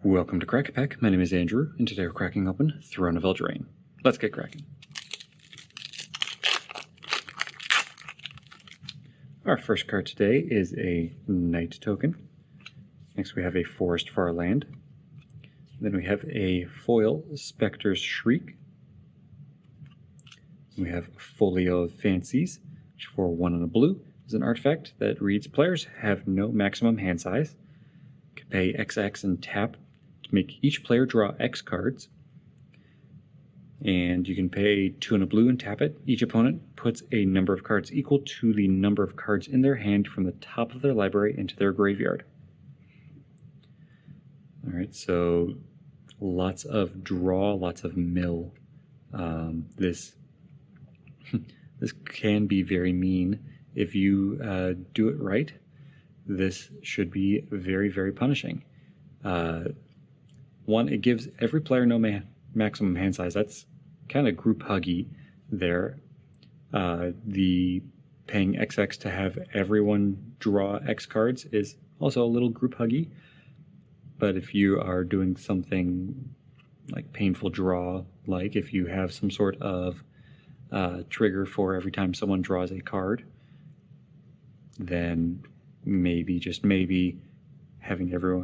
Welcome to Crack Pack. My name is Andrew, and today we're cracking open Thrones of Eldraine. Let's get cracking. Our first card today is a Knight token. Next we have a Forest for our land. Then we have a foil Spectre's Shriek. We have Folio of Fancies, which for 1 and a blue is an artifact that reads players have no maximum hand size. You can pay XX and tap to make each player draw X cards. And you can pay 2 and a blue and tap it. Each opponent puts a number of cards equal to the number of cards in their hand from the top of their library into their graveyard. Alright, so lots of draw, lots of mill. This can be very mean. If you do it right, this should be very, very punishing. One, it gives every player no maximum hand size. That's kind of group huggy there. The paying XX to have everyone draw X cards is also a little group huggy. But if you are doing something like painful draw, like if you have some sort of trigger for every time someone draws a card, then maybe, just maybe,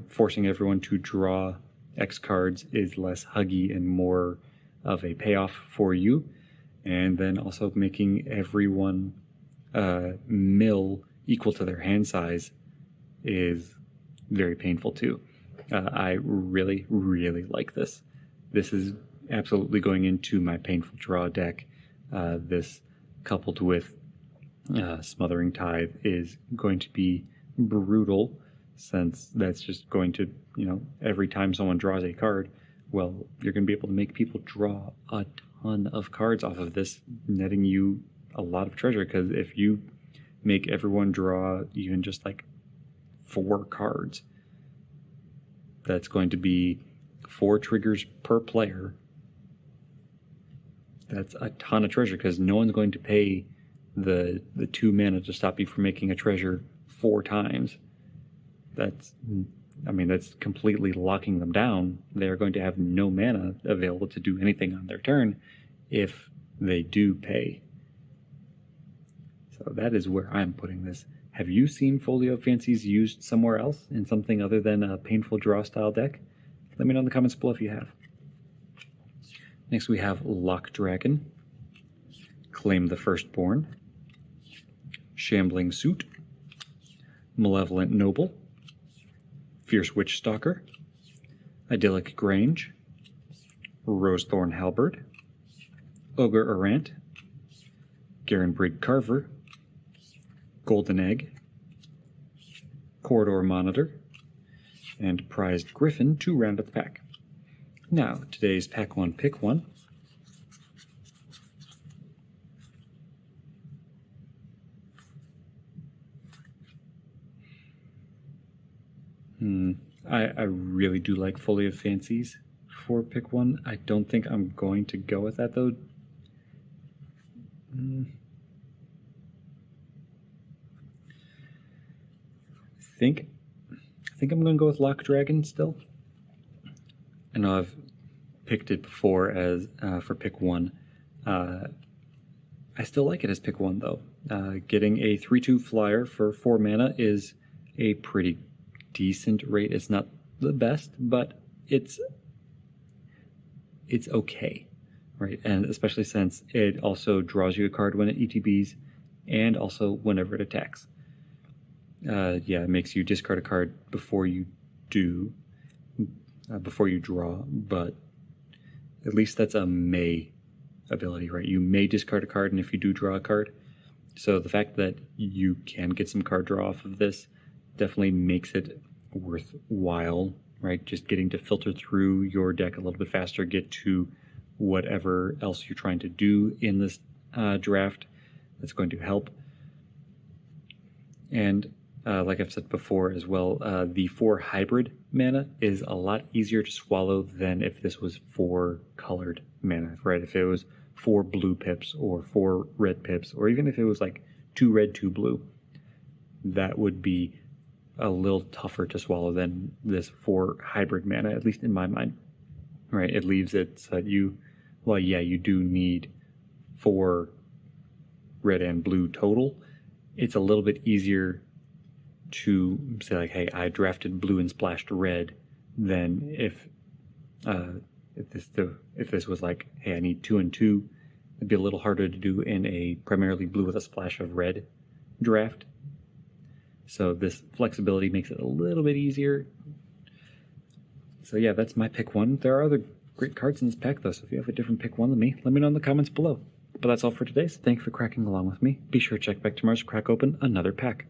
forcing everyone to draw X cards is less huggy and more of a payoff for you. And then also making everyone mill equal to their hand size is very painful too. I really, really like this. This is absolutely going into my painful draw deck. This coupled with Smothering Tithe is going to be brutal, since that's just going to, every time someone draws a card, well, you're going to be able to make people draw a ton of cards off of this, netting you a lot of treasure. Because if you make everyone draw even just like 4 cards, that's going to be 4 triggers per player. That's a ton of treasure, because no one's going to pay the 2 mana to stop you from making a treasure 4 times. That's completely locking them down. They're going to have no mana available to do anything on their turn if they do pay. So that is where I'm putting this. Have you seen Folio of Fancies used somewhere else in something other than a painful draw style deck? Let me know in the comments below if you have. Next we have Lock Dragon, Claim the Firstborn, Shambling Suit, Malevolent Noble, Fierce Witch Stalker, Idyllic Grange, Rosethorn Halberd, Ogre Errant, Garenbrig Carver, Golden Egg, Corridor Monitor, and Prized Griffin to round out the pack. Now, today's Pack 1 Pick 1. I really do like Folio of Fancies for Pick 1. I don't think I'm going to go with that, though. I think I'm going to go with Lock Dragon still. I know I've picked it before as for Pick 1. I still like it as Pick 1, though. Getting a 3/2 flyer for 4 mana is a pretty decent rate. It's not the best, but it's okay, right? And especially since it also draws you a card when it ETBs, and also whenever it attacks. It makes you discard a card before you draw, but at least that's a may ability, right? You may discard a card, and if you do draw a card. So the fact that you can get some card draw off of this definitely makes it worthwhile, right? Just getting to filter through your deck a little bit faster, get to whatever else you're trying to do in this draft. That's going to help. And like I've said before as well, the 4 hybrid mana is a lot easier to swallow than if this was 4 colored mana, right? If it was 4 blue pips or 4 red pips, or even if it was like 2 red, 2 blue, that would be a little tougher to swallow than this 4 hybrid mana, at least in my mind. Right? It leaves it so that you do need 4 red and blue total. It's a little bit easier to say like, hey, I drafted blue and splashed red, than if this was like, hey, I need 2 and 2. It'd be a little harder to do in a primarily blue with a splash of red draft. So this flexibility makes it a little bit easier. So yeah, that's my pick 1. There are other great cards in this pack though, so if you have a different pick 1 than me, let me know in the comments below. But that's all for today, so thanks for cracking along with me. Be sure to check back tomorrow to crack open another pack.